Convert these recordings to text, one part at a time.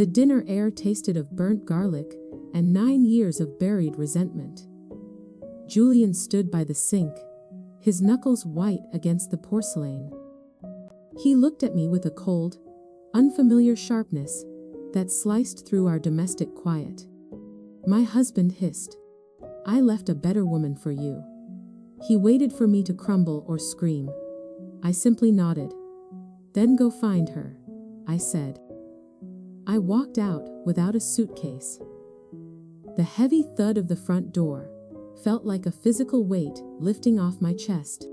The dinner air tasted of burnt garlic and 9 years of buried resentment. Julian stood by the sink, his knuckles white against the porcelain. He looked at me with a cold, unfamiliar sharpness that sliced through our domestic quiet. My husband hissed, "I left a better woman for you." He waited for me to crumble or scream. I simply nodded. "Then go find her," I said. I walked out without a suitcase. The heavy thud of the front door felt like a physical weight lifting off my chest.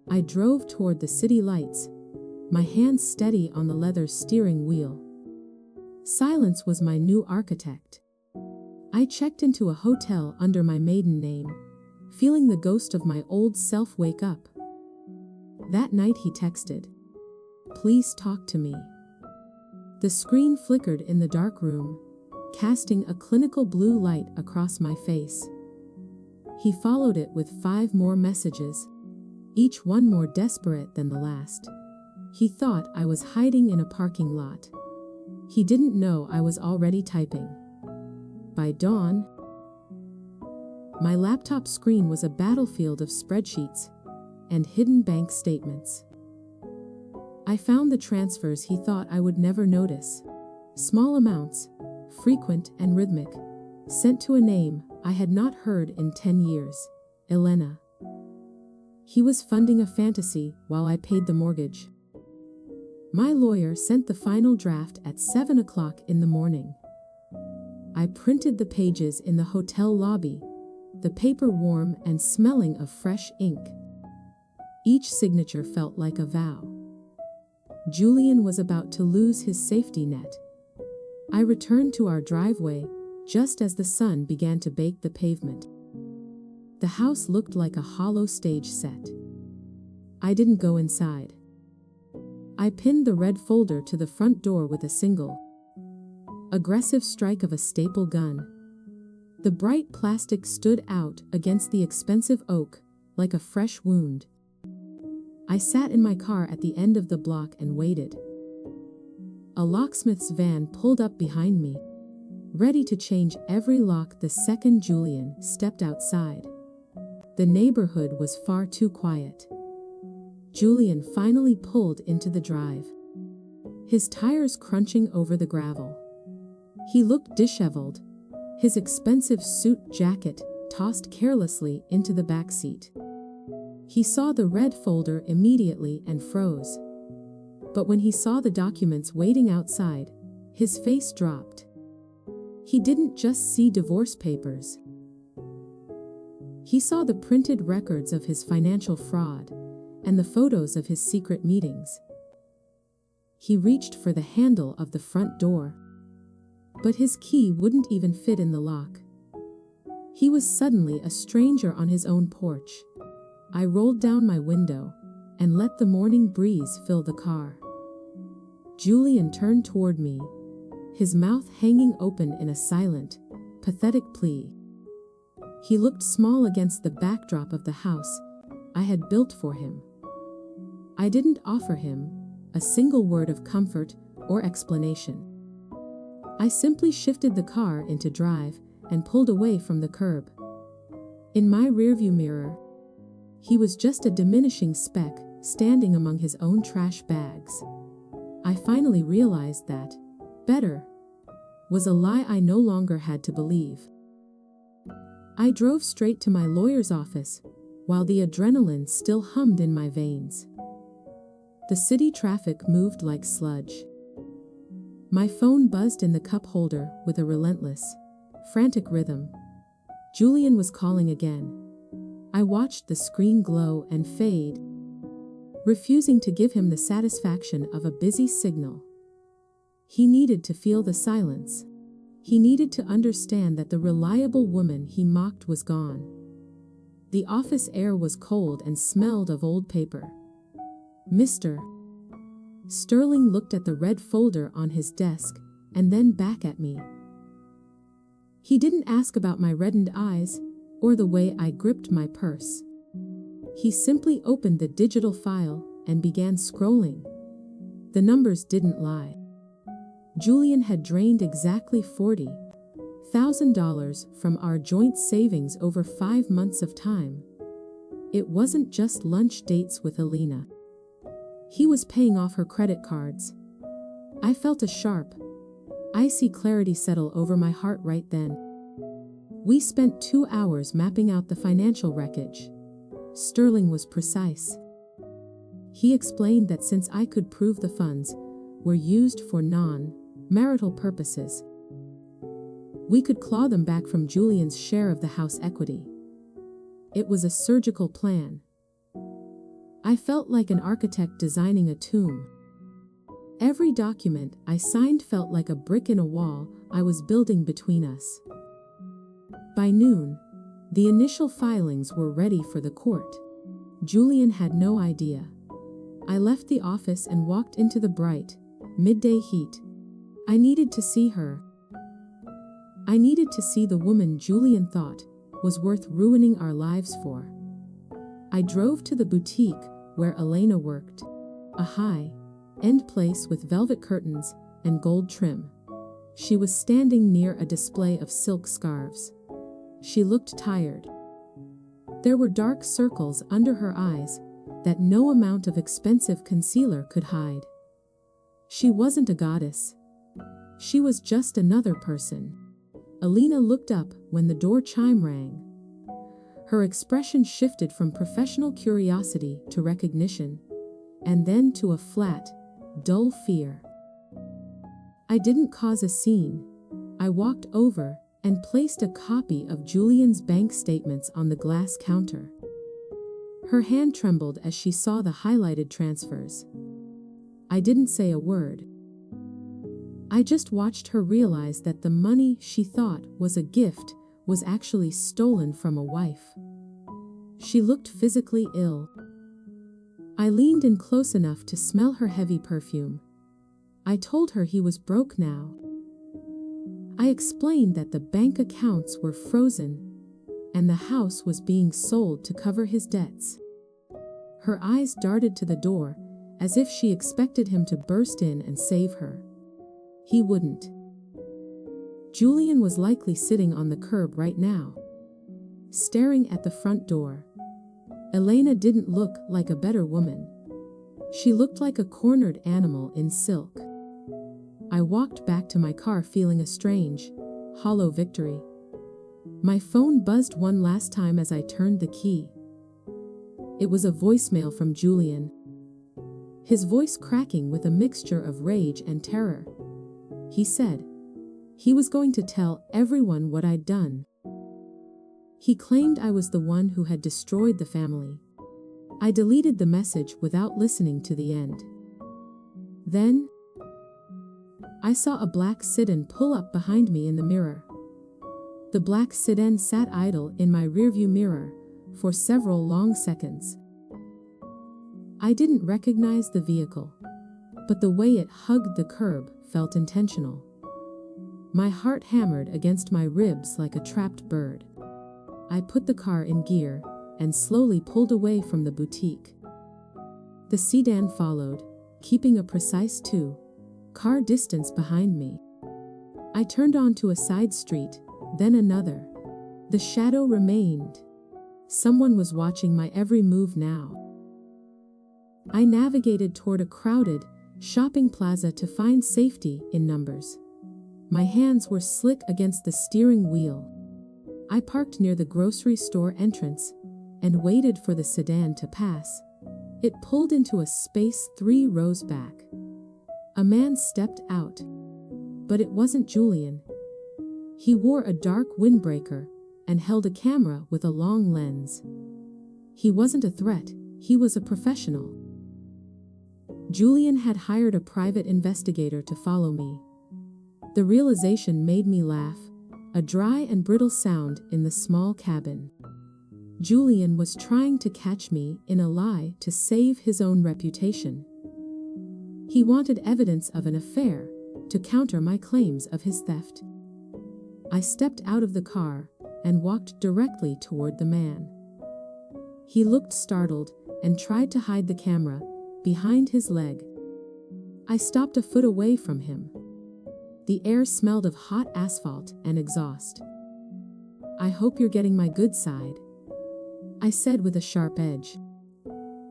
I drove toward the city lights, my hands steady on the leather steering wheel. Silence was my new architect. I checked into a hotel under my maiden name, feeling the ghost of my old self wake up. That night he texted, "Please talk to me." The screen flickered in the dark room, casting a clinical blue light across my face. He followed it with 5 more messages, each one more desperate than the last. He thought I was hiding in a parking lot. He didn't know I was already typing. By dawn, my laptop screen was a battlefield of spreadsheets and hidden bank statements. I found the transfers he thought I would never notice. Small amounts, frequent and rhythmic, sent to a name I had not heard in 10 years, Elena. He was funding a fantasy while I paid the mortgage. My lawyer sent the final draft at 7 o'clock in the morning. I printed the pages in the hotel lobby, the paper warm and smelling of fresh ink. Each signature felt like a vow. Julian was about to lose his safety net. I returned to our driveway just as the sun began to bake the pavement. The house looked like a hollow stage set. I didn't go inside. I pinned the red folder to the front door with a single, aggressive strike of a staple gun. The bright plastic stood out against the expensive oak like a fresh wound. I sat in my car at the end of the block and waited. A locksmith's van pulled up behind me, ready to change every lock the second Julian stepped outside. The neighborhood was far too quiet. Julian finally pulled into the drive, his tires crunching over the gravel. He looked disheveled, his expensive suit jacket tossed carelessly into the back seat. He saw the red folder immediately and froze. But when he saw the documents waiting outside, his face dropped. He didn't just see divorce papers. He saw the printed records of his financial fraud and the photos of his secret meetings. He reached for the handle of the front door, but his key wouldn't even fit in the lock. He was suddenly a stranger on his own porch. I rolled down my window and let the morning breeze fill the car. Julian turned toward me, his mouth hanging open in a silent, pathetic plea. He looked small against the backdrop of the house I had built for him. I didn't offer him a single word of comfort or explanation. I simply shifted the car into drive and pulled away from the curb. In my rearview mirror, he was just a diminishing speck standing among his own trash bags. I finally realized that better was a lie I no longer had to believe. I drove straight to my lawyer's office while the adrenaline still hummed in my veins. The city traffic moved like sludge. My phone buzzed in the cup holder with a relentless, frantic rhythm. Julian was calling again. I watched the screen glow and fade, refusing to give him the satisfaction of a busy signal. He needed to feel the silence. He needed to understand that the reliable woman he mocked was gone. The office air was cold and smelled of old paper. "Mr. Sterling looked at the red folder on his desk and then back at me. He didn't ask about my reddened eyes or the way I gripped my purse. He simply opened the digital file and began scrolling. The numbers didn't lie. Julian had drained exactly $40,000 from our joint savings over 5 months of time. It wasn't just lunch dates with Alina. He was paying off her credit cards. I felt a sharp, icy clarity settle over my heart right then. We spent 2 hours mapping out the financial wreckage. Sterling was precise. He explained that since I could prove the funds were used for non-marital purposes, we could claw them back from Julian's share of the house equity. It was a surgical plan. I felt like an architect designing a tomb. Every document I signed felt like a brick in a wall I was building between us. By noon, the initial filings were ready for the court. Julian had no idea. I left the office and walked into the bright, midday heat. I needed to see her. I needed to see the woman Julian thought was worth ruining our lives for. I drove to the boutique where Elena worked, a high-end place with velvet curtains and gold trim. She was standing near a display of silk scarves. She looked tired. There were dark circles under her eyes that no amount of expensive concealer could hide. She wasn't a goddess. She was just another person. Alina looked up when the door chime rang. Her expression shifted from professional curiosity to recognition, and then to a flat, dull fear. I didn't cause a scene. I walked over and placed a copy of Julian's bank statements on the glass counter. Her hand trembled as she saw the highlighted transfers. I didn't say a word. I just watched her realize that the money she thought was a gift was actually stolen from a wife. She looked physically ill. I leaned in close enough to smell her heavy perfume. I told her he was broke now. I explained that the bank accounts were frozen and the house was being sold to cover his debts. Her eyes darted to the door, as if she expected him to burst in and save her. He wouldn't. Julian was likely sitting on the curb right now, staring at the front door. Elena didn't look like a better woman. She looked like a cornered animal in silk. I walked back to my car feeling a strange, hollow victory. My phone buzzed one last time as I turned the key. It was a voicemail from Julian, his voice cracking with a mixture of rage and terror. He said he was going to tell everyone what I'd done. He claimed I was the one who had destroyed the family. I deleted the message without listening to the end. Then, I saw a black sedan pull up behind me in the mirror. The black sedan sat idle in my rearview mirror for several long seconds. I didn't recognize the vehicle, but the way it hugged the curb felt intentional. My heart hammered against my ribs like a trapped bird. I put the car in gear and slowly pulled away from the boutique. The sedan followed, keeping a precise 2-car distance behind me. I turned onto a side street, then another. The shadow remained. Someone was watching my every move now. I navigated toward a crowded shopping plaza to find safety in numbers. My hands were slick against the steering wheel. I parked near the grocery store entrance and waited for the sedan to pass. It pulled into a space 3 rows back. A man stepped out, but it wasn't Julian. He wore a dark windbreaker and held a camera with a long lens. He wasn't a threat, he was a professional. Julian had hired a private investigator to follow me. The realization made me laugh, a dry and brittle sound in the small cabin. Julian was trying to catch me in a lie to save his own reputation. He wanted evidence of an affair to counter my claims of his theft. I stepped out of the car and walked directly toward the man. He looked startled and tried to hide the camera behind his leg. I stopped a foot away from him. The air smelled of hot asphalt and exhaust. "I hope you're getting my good side," I said with a sharp edge.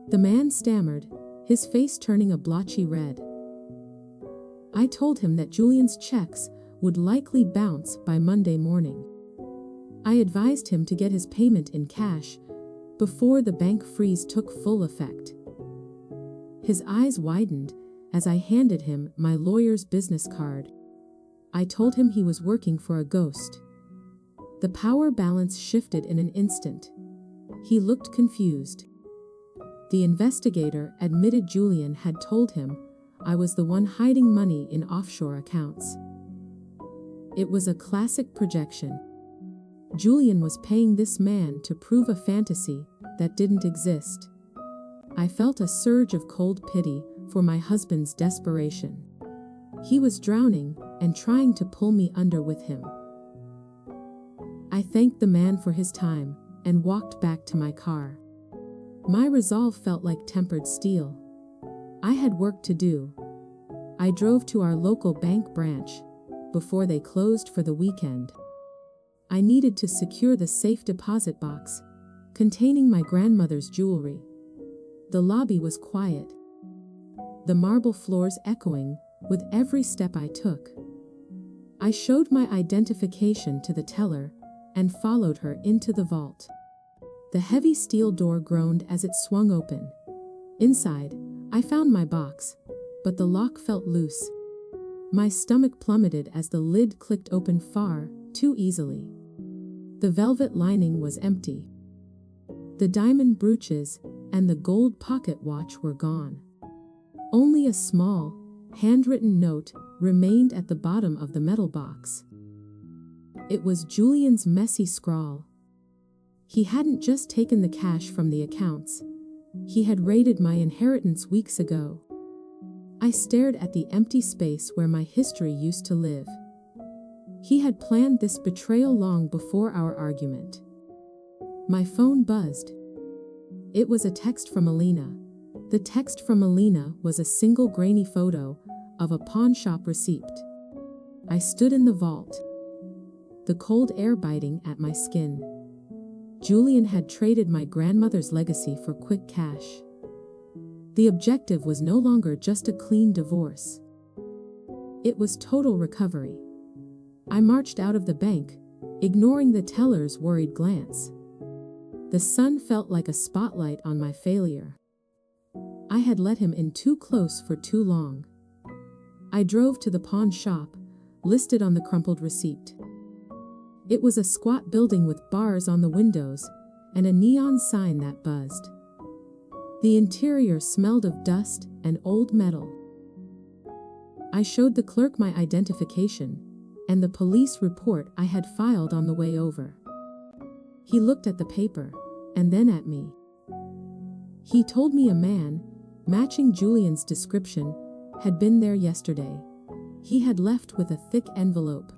The man stammered, his face turning a blotchy red. I told him that Julian's checks would likely bounce by Monday morning. I advised him to get his payment in cash before the bank freeze took full effect. His eyes widened as I handed him my lawyer's business card. I told him he was working for a ghost. The power balance shifted in an instant. He looked confused. The investigator admitted Julian had told him I was the one hiding money in offshore accounts. It was a classic projection. Julian was paying this man to prove a fantasy that didn't exist. I felt a surge of cold pity for my husband's desperation. He was drowning and trying to pull me under with him. I thanked the man for his time and walked back to my car. My resolve felt like tempered steel. I had work to do. I drove to our local bank branch before they closed for the weekend. I needed to secure the safe deposit box containing my grandmother's jewelry. The lobby was quiet, the marble floors echoing with every step I took. I showed my identification to the teller and followed her into the vault. The heavy steel door groaned as it swung open. Inside, I found my box, but the lock felt loose. My stomach plummeted as the lid clicked open far too easily. The velvet lining was empty. The diamond brooches and the gold pocket watch were gone. Only a small, handwritten note remained at the bottom of the metal box. It was Julian's messy scrawl. He hadn't just taken the cash from the accounts. He had raided my inheritance weeks ago. I stared at the empty space where my history used to live. He had planned this betrayal long before our argument. My phone buzzed. It was a text from Alina. The text from Alina was a single grainy photo of a pawn shop receipt. I stood in the vault, the cold air biting at my skin. Julian had traded my grandmother's legacy for quick cash. The objective was no longer just a clean divorce. It was total recovery. I marched out of the bank, ignoring the teller's worried glance. The sun felt like a spotlight on my failure. I had let him in too close for too long. I drove to the pawn shop, listed on the crumpled receipt. It was a squat building with bars on the windows and a neon sign that buzzed. The interior smelled of dust and old metal. I showed the clerk my identification and the police report I had filed on the way over. He looked at the paper and then at me. He told me a man, matching Julian's description, had been there yesterday. He had left with a thick envelope.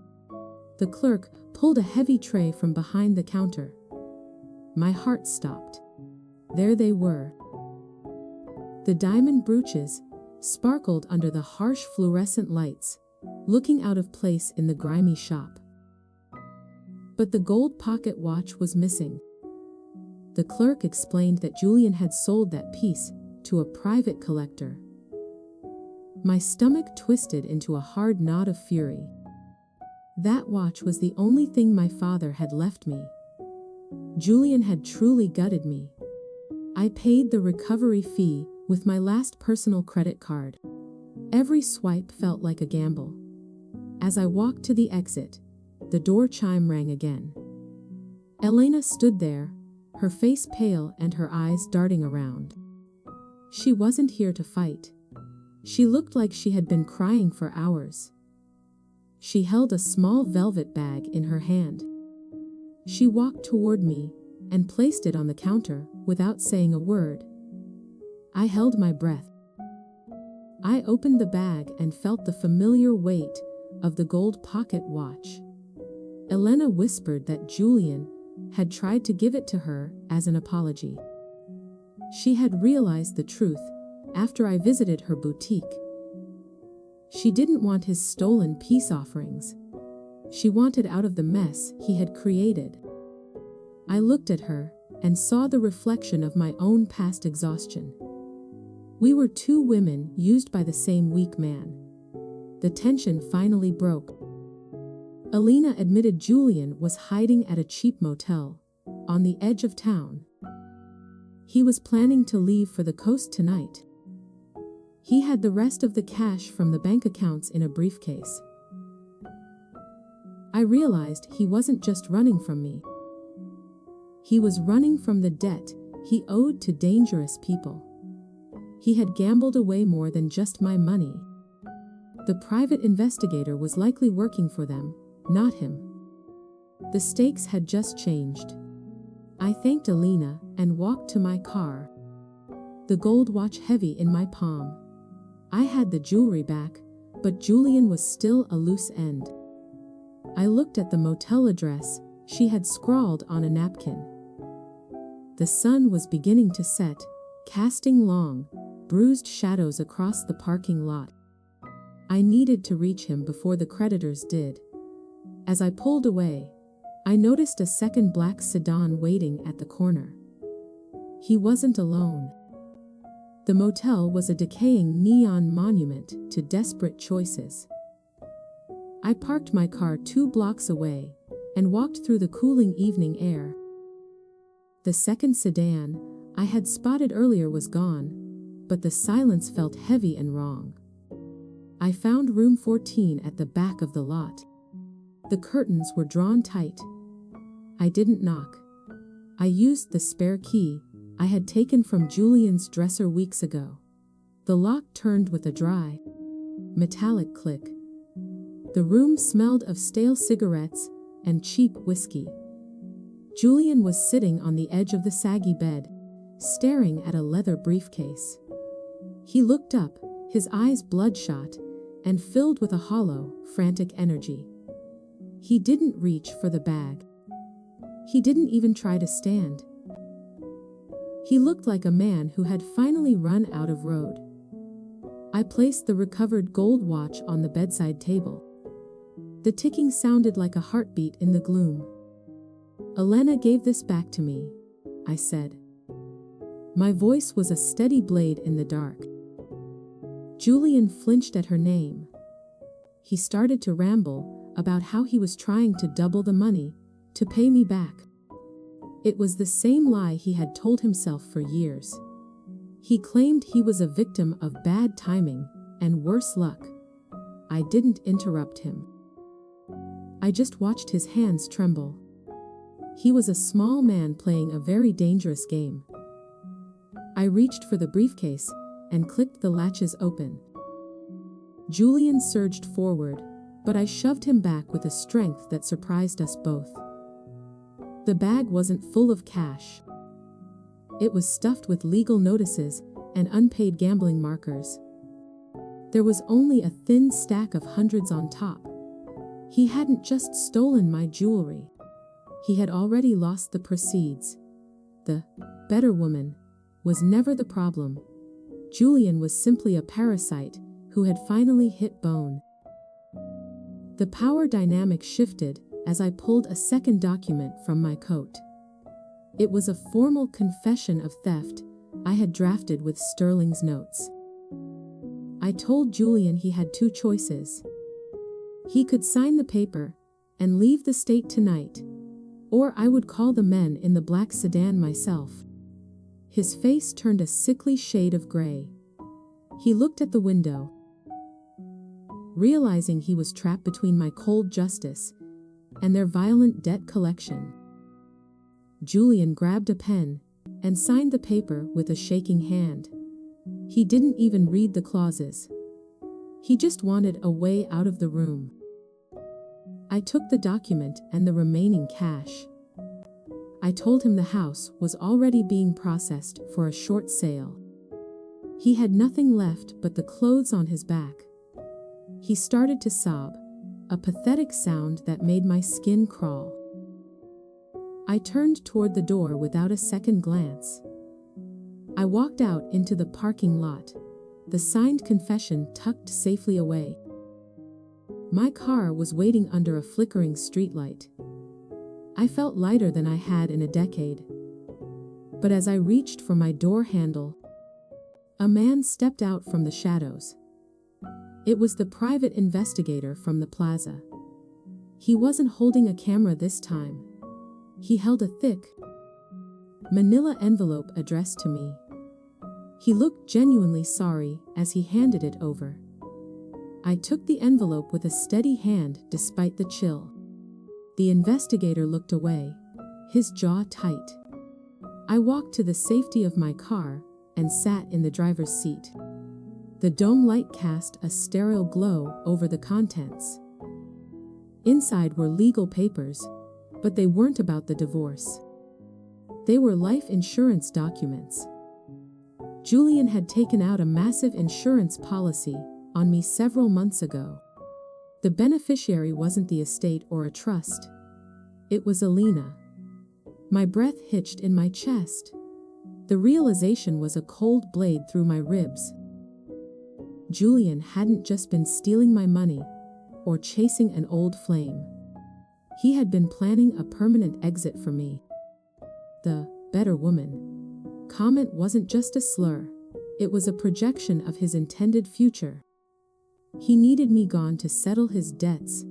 The clerk pulled a heavy tray from behind the counter. My heart stopped. There they were. The diamond brooches sparkled under the harsh fluorescent lights, looking out of place in the grimy shop. But the gold pocket watch was missing. The clerk explained that Julian had sold that piece to a private collector. My stomach twisted into a hard knot of fury. That watch was the only thing my father had left me. Julian had truly gutted me. I paid the recovery fee with my last personal credit card. Every swipe felt like a gamble. As I walked to the exit, the door chime rang again. Elena stood there, her face pale and her eyes darting around. She wasn't here to fight. She looked like she had been crying for hours. She held a small velvet bag in her hand. She walked toward me and placed it on the counter without saying a word. I held my breath. I opened the bag and felt the familiar weight of the gold pocket watch. Elena whispered that Julian had tried to give it to her as an apology. She had realized the truth after I visited her boutique. She didn't want his stolen peace offerings. She wanted out of the mess he had created. I looked at her and saw the reflection of my own past exhaustion. We were two women used by the same weak man. The tension finally broke. Alina admitted Julian was hiding at a cheap motel on the edge of town. He was planning to leave for the coast tonight. He had the rest of the cash from the bank accounts in a briefcase. I realized he wasn't just running from me. He was running from the debt he owed to dangerous people. He had gambled away more than just my money. The private investigator was likely working for them, not him. The stakes had just changed. I thanked Alina and walked to my car, the gold watch heavy in my palm. I had the jewelry back, but Julian was still a loose end. I looked at the motel address she had scrawled on a napkin. The sun was beginning to set, casting long, bruised shadows across the parking lot. I needed to reach him before the creditors did. As I pulled away, I noticed a second black sedan waiting at the corner. He wasn't alone. The motel was a decaying neon monument to desperate choices. I parked my car 2 blocks away and walked through the cooling evening air. The second sedan I had spotted earlier was gone, but the silence felt heavy and wrong. I found room 14 at the back of the lot. The curtains were drawn tight. I didn't knock. I used the spare key I had taken from Julian's dresser weeks ago. The lock turned with a dry, metallic click. The room smelled of stale cigarettes and cheap whiskey. Julian was sitting on the edge of the saggy bed, staring at a leather briefcase. He looked up, his eyes bloodshot and filled with a hollow, frantic energy. He didn't reach for the bag. He didn't even try to stand. He looked like a man who had finally run out of road. I placed the recovered gold watch on the bedside table. The ticking sounded like a heartbeat in the gloom. "Elena gave this back to me," I said. My voice was a steady blade in the dark. Julian flinched at her name. He started to ramble about how he was trying to double the money to pay me back. It was the same lie he had told himself for years. He claimed he was a victim of bad timing and worse luck. I didn't interrupt him. I just watched his hands tremble. He was a small man playing a very dangerous game. I reached for the briefcase and clicked the latches open. Julian surged forward, but I shoved him back with a strength that surprised us both. The bag wasn't full of cash. It was stuffed with legal notices and unpaid gambling markers. There was only a thin stack of hundreds on top. He hadn't just stolen my jewelry. He had already lost the proceeds. The better woman was never the problem. Julian was simply a parasite who had finally hit bone. The power dynamic shifted as I pulled a second document from my coat. It was a formal confession of theft I had drafted with Sterling's notes. I told Julian he had 2 choices. He could sign the paper and leave the state tonight, or I would call the men in the black sedan myself. His face turned a sickly shade of gray. He looked at the window. Realizing he was trapped between my cold justice and their violent debt collection, Julian grabbed a pen and signed the paper with a shaking hand. He didn't even read the clauses. He just wanted a way out of the room. I took the document and the remaining cash. I told him the house was already being processed for a short sale. He had nothing left but the clothes on his back. He started to sob, a pathetic sound that made my skin crawl. I turned toward the door without a second glance. I walked out into the parking lot. the signed confession tucked safely away. My car was waiting under a flickering streetlight. I felt lighter than I had in a decade. But as I reached for my door handle, a man stepped out from the shadows. It was the private investigator from the plaza. He wasn't holding a camera this time. He held a thick, manila envelope addressed to me. He looked genuinely sorry as he handed it over. I took the envelope with a steady hand despite the chill. The investigator looked away, his jaw tight. I walked to the safety of my car and sat in the driver's seat. The dome light cast a sterile glow over the contents. Inside were legal papers, but they weren't about the divorce. They were life insurance documents. Julian had taken out a massive insurance policy on me several months ago. The beneficiary wasn't the estate or a trust. It was Alina. My breath hitched in my chest. The realization was a cold blade through my ribs. Julian hadn't just been stealing my money or chasing an old flame. He had been planning a permanent exit for me. The better woman comment wasn't just a slur. It was a projection of his intended future. He needed me gone to settle his debts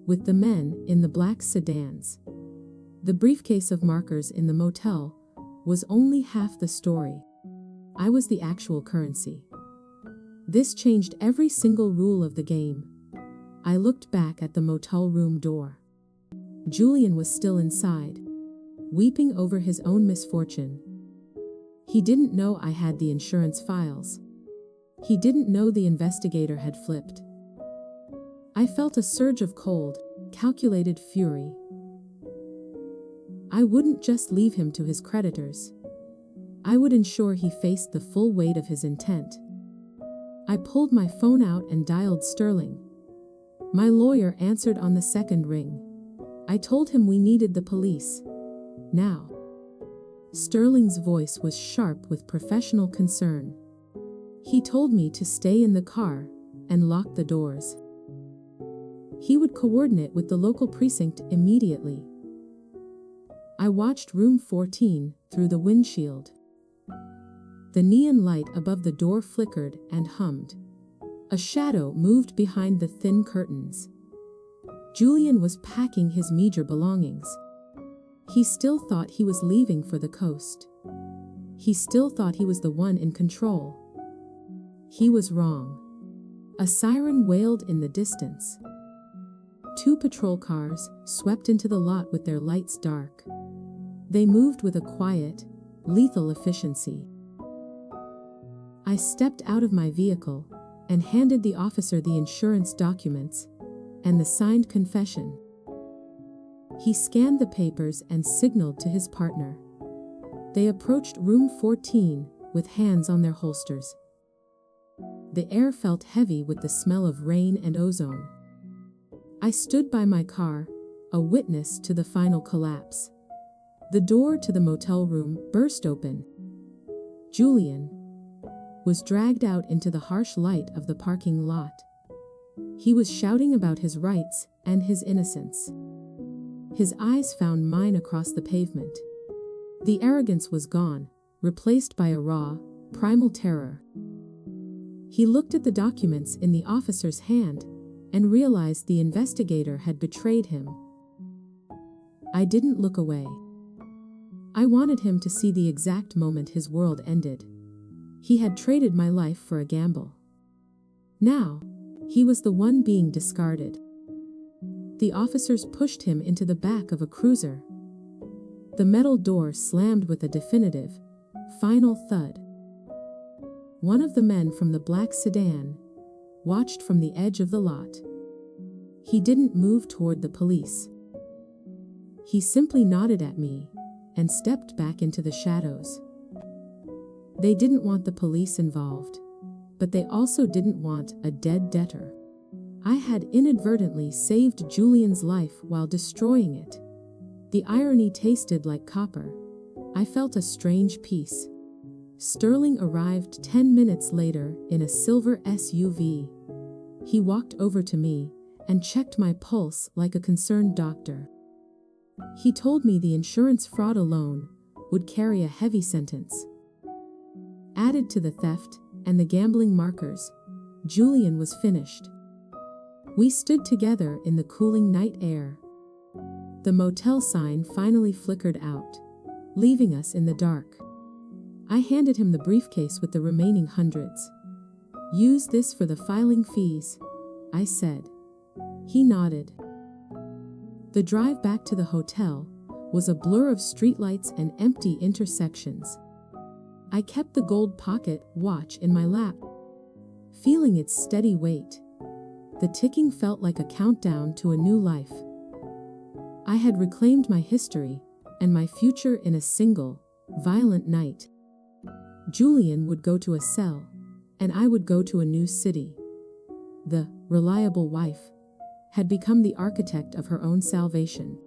with the men in the black sedans. The briefcase of markers in the motel was only half the story. I was the actual currency. This changed every single rule of the game. I looked back at the motel room door. Julian was still inside, weeping over his own misfortune. He didn't know I had the insurance files. He didn't know the investigator had flipped. I felt a surge of cold, calculated fury. I wouldn't just leave him to his creditors. I would ensure he faced the full weight of his intent. I pulled my phone out and dialed Sterling. My lawyer answered on the second ring. I told him we needed the police. Now. Sterling's voice was sharp with professional concern. He told me to stay in the car and lock the doors. He would coordinate with the local precinct immediately. I watched room 14 through the windshield. The neon light above the door flickered and hummed. A shadow moved behind the thin curtains. Julian was packing his meager belongings. He still thought he was leaving for the coast. He still thought he was the one in control. He was wrong. A siren wailed in the distance. 2 patrol cars swept into the lot with their lights dark. They moved with a quiet, lethal efficiency. I stepped out of my vehicle and handed the officer the insurance documents and the signed confession. He scanned the papers and signaled to his partner. They approached room 14 with hands on their holsters. The air felt heavy with the smell of rain and ozone. I stood by my car, a witness to the final collapse. The door to the motel room burst open. Julian was dragged out into the harsh light of the parking lot. He was shouting about his rights and his innocence. His eyes found mine across the pavement. The arrogance was gone, replaced by a raw, primal terror. He looked at the documents in the officer's hand and realized the investigator had betrayed him. I didn't look away. I wanted him to see the exact moment his world ended. He had traded my life for a gamble. Now, he was the one being discarded. The officers pushed him into the back of a cruiser. The metal door slammed with a definitive, final thud. One of the men from the black sedan watched from the edge of the lot. He didn't move toward the police. He simply nodded at me and stepped back into the shadows. They didn't want the police involved, but they also didn't want a dead debtor. I had inadvertently saved Julian's life while destroying it. The irony tasted like copper. I felt a strange peace. Sterling arrived 10 minutes later in a silver SUV. He walked over to me and checked my pulse like a concerned doctor. He told me the insurance fraud alone would carry a heavy sentence. Added to the theft and the gambling markers, Julian was finished. We stood together in the cooling night air. The motel sign finally flickered out, leaving us in the dark. I handed him the briefcase with the remaining hundreds. "Use this for the filing fees," I said. He nodded. The drive back to the hotel was a blur of streetlights and empty intersections. I kept the gold pocket watch in my lap, feeling its steady weight. The ticking felt like a countdown to a new life. I had reclaimed my history and my future in a single, violent night. Julian would go to a cell, and I would go to a new city. The reliable wife had become the architect of her own salvation.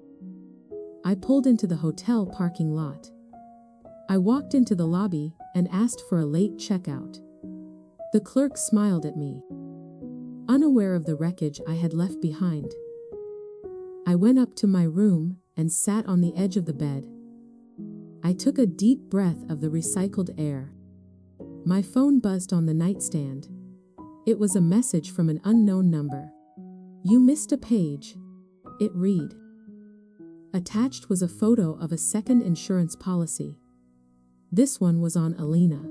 I pulled into the hotel parking lot. I walked into the lobby and asked for a late checkout. The clerk smiled at me, unaware of the wreckage I had left behind. I went up to my room and sat on the edge of the bed. I took a deep breath of the recycled air. My phone buzzed on the nightstand. It was a message from an unknown number. "You missed a page," it read. Attached was a photo of a second insurance policy. This one was on Alina.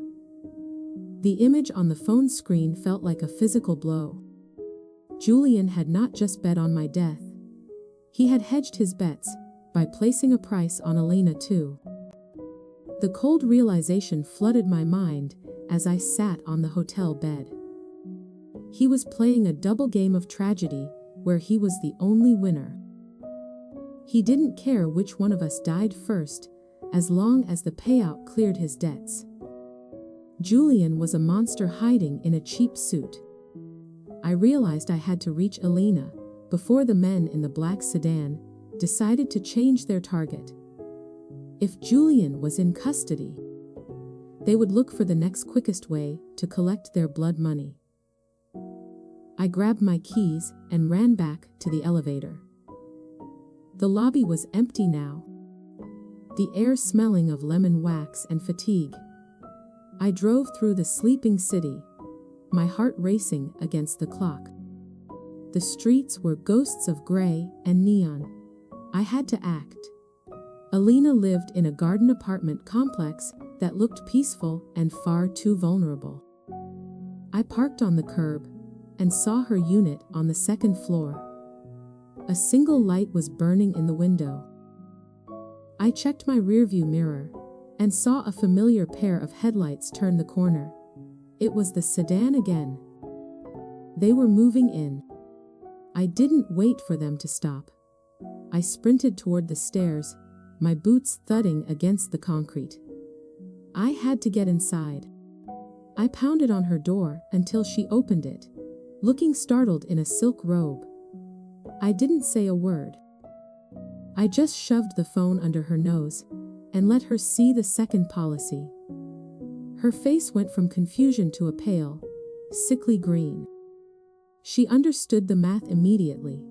The image on the phone screen felt like a physical blow. Julian had not just bet on my death. He had hedged his bets by placing a price on Alina too. The cold realization flooded my mind as I sat on the hotel bed. He was playing a double game of tragedy where he was the only winner. He didn't care which one of us died first, as long as the payout cleared his debts. Julian was a monster hiding in a cheap suit. I realized I had to reach Alina before the men in the black sedan decided to change their target. If Julian was in custody, they would look for the next quickest way to collect their blood money. I grabbed my keys and ran back to the elevator. The lobby was empty now, the air smelling of lemon wax and fatigue. I drove through the sleeping city, my heart racing against the clock. The streets were ghosts of gray and neon. I had to act. Alina lived in a garden apartment complex that looked peaceful and far too vulnerable. I parked on the curb and saw her unit on the second floor. A single light was burning in the window. I checked my rearview mirror and saw a familiar pair of headlights turn the corner. It was the sedan again. They were moving in. I didn't wait for them to stop. I sprinted toward the stairs, my boots thudding against the concrete. I had to get inside. I pounded on her door until she opened it, looking startled in a silk robe. I didn't say a word. I just shoved the phone under her nose and let her see the second policy. Her face went from confusion to a pale, sickly green. She understood the math immediately.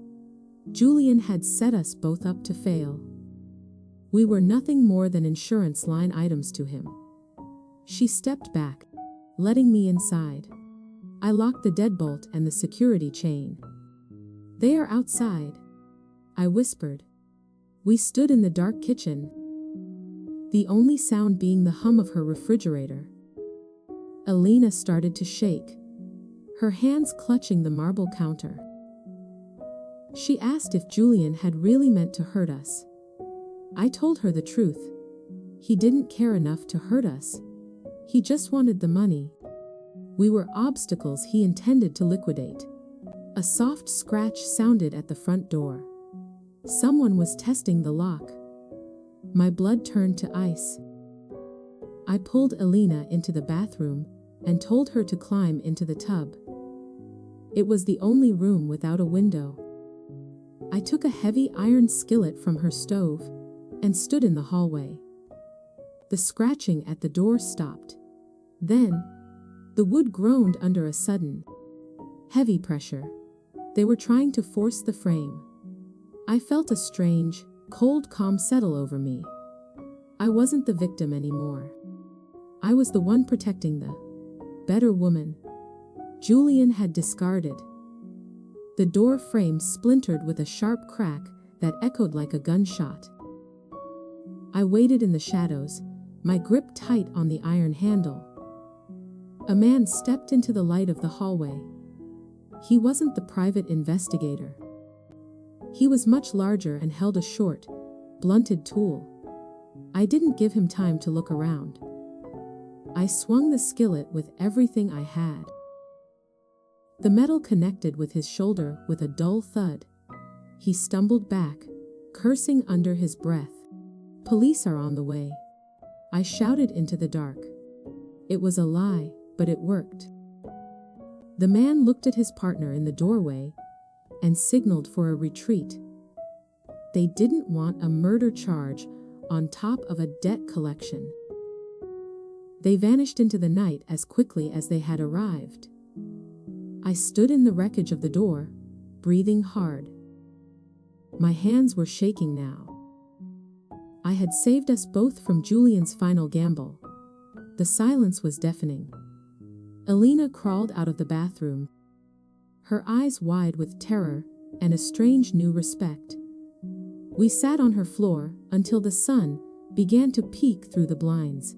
Julian had set us both up to fail. We were nothing more than insurance line items to him. She stepped back, letting me inside. I locked the deadbolt and the security chain. "They are outside," I whispered. We stood in the dark kitchen, the only sound being the hum of her refrigerator. Alina started to shake, her hands clutching the marble counter. She asked if Julian had really meant to hurt us. I told her the truth. He didn't care enough to hurt us. He just wanted the money. We were obstacles he intended to liquidate. A soft scratch sounded at the front door. Someone was testing the lock. My blood turned to ice. I pulled Alina into the bathroom and told her to climb into the tub. It was the only room without a window. I took a heavy iron skillet from her stove and stood in the hallway. The scratching at the door stopped. Then, the wood groaned under a sudden, heavy pressure. They were trying to force the frame. I felt a strange, cold calm settle over me. I wasn't the victim anymore. I was the one protecting the better woman Julian had discarded. The door frame splintered with a sharp crack that echoed like a gunshot. I waited in the shadows, my grip tight on the iron handle. A man stepped into the light of the hallway. He wasn't the private investigator. He was much larger and held a short, blunted tool. I didn't give him time to look around. I swung the skillet with everything I had. The metal connected with his shoulder with a dull thud. He stumbled back, cursing under his breath. "Police are on the way," I shouted into the dark. It was a lie, but it worked. The man looked at his partner in the doorway and signaled for a retreat. They didn't want a murder charge on top of a debt collection. They vanished into the night as quickly as they had arrived. I stood in the wreckage of the door, breathing hard. My hands were shaking now. I had saved us both from Julian's final gamble. The silence was deafening. Alina crawled out of the bathroom, her eyes wide with terror and a strange new respect. We sat on her floor until the sun began to peek through the blinds.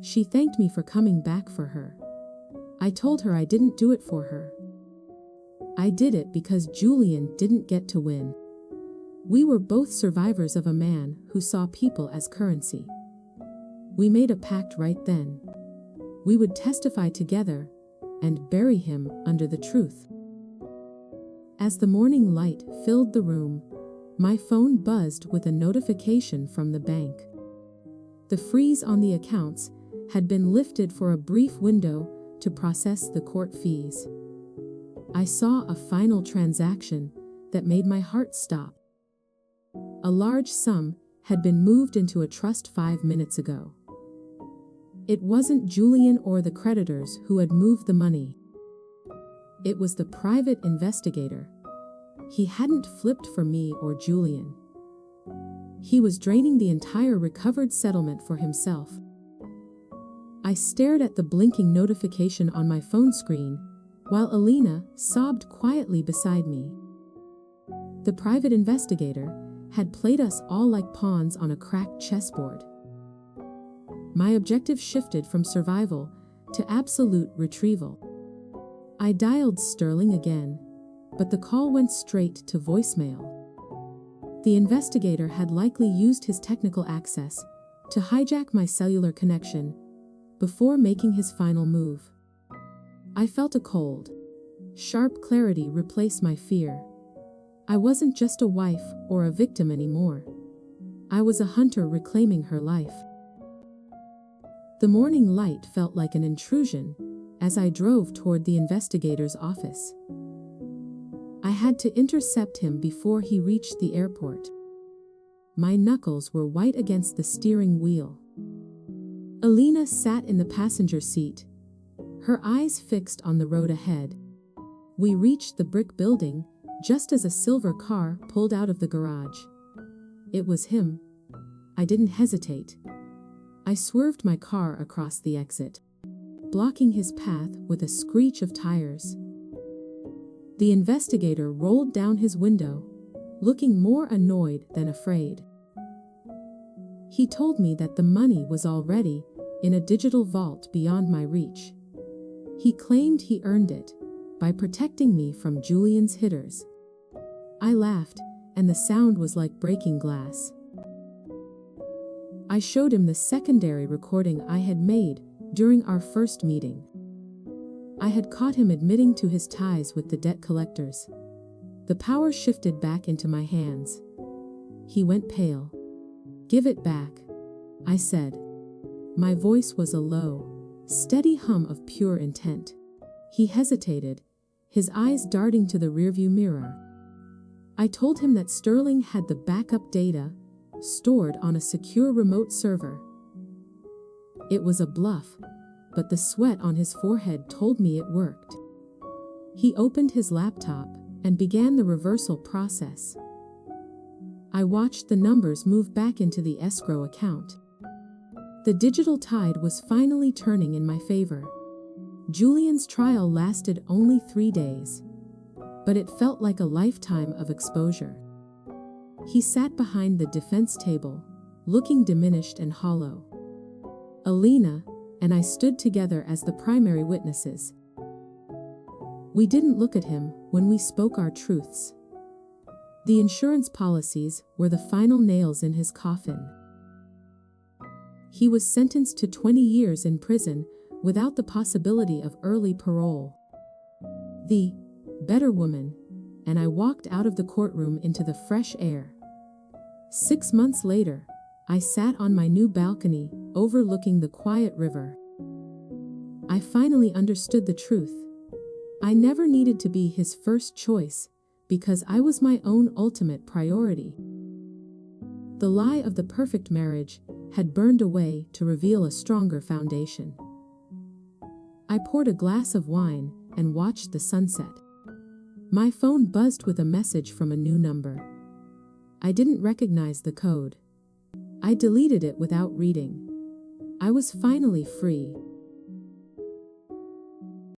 She thanked me for coming back for her. I told her I didn't do it for her. I did it because Julian didn't get to win. We were both survivors of a man who saw people as currency. We made a pact right then. We would testify together and bury him under the truth. As the morning light filled the room, my phone buzzed with a notification from the bank. The freeze on the accounts had been lifted for a brief window to process the court fees. I saw a final transaction that made my heart stop. A large sum had been moved into a trust 5 minutes ago. It wasn't Julian or the creditors who had moved the money. It was the private investigator. He hadn't flipped for me or Julian. He was draining the entire recovered settlement for himself. I stared at the blinking notification on my phone screen, while Alina sobbed quietly beside me. The private investigator had played us all like pawns on a cracked chessboard. My objective shifted from survival to absolute retrieval. I dialed Sterling again, but the call went straight to voicemail. The investigator had likely used his technical access to hijack my cellular connection before making his final move. I felt a cold, sharp clarity replace my fear. I wasn't just a wife or a victim anymore. I was a hunter reclaiming her life. The morning light felt like an intrusion as I drove toward the investigator's office. I had to intercept him before he reached the airport. My knuckles were white against the steering wheel. Alina sat in the passenger seat, her eyes fixed on the road ahead. We reached the brick building just as a silver car pulled out of the garage. It was him. I didn't hesitate. I swerved my car across the exit, blocking his path with a screech of tires. The investigator rolled down his window, looking more annoyed than afraid. He told me that the money was already in a digital vault beyond my reach. He claimed he earned it by protecting me from Julian's hitters. I laughed, and the sound was like breaking glass. I showed him the secondary recording I had made during our first meeting. I had caught him admitting to his ties with the debt collectors. The power shifted back into my hands. He went pale. "Give it back," I said. My voice was a low, steady hum of pure intent. He hesitated, his eyes darting to the rearview mirror. I told him that Sterling had the backup data stored on a secure remote server. It was a bluff, but the sweat on his forehead told me it worked. He opened his laptop and began the reversal process. I watched the numbers move back into the escrow account. The digital tide was finally turning in my favor. Julian's trial lasted only 3 days, but it felt like a lifetime of exposure. He sat behind the defense table, looking diminished and hollow. Alina and I stood together as the primary witnesses. We didn't look at him when we spoke our truths. The insurance policies were the final nails in his coffin. He was sentenced to 20 years in prison without the possibility of early parole. The better woman and I walked out of the courtroom into the fresh air. 6 months later, I sat on my new balcony overlooking the quiet river. I finally understood the truth. I never needed to be his first choice because I was my own ultimate priority. The lie of the perfect marriage had burned away to reveal a stronger foundation. I poured a glass of wine and watched the sunset. My phone buzzed with a message from a new number. I didn't recognize the code. I deleted it without reading. I was finally free.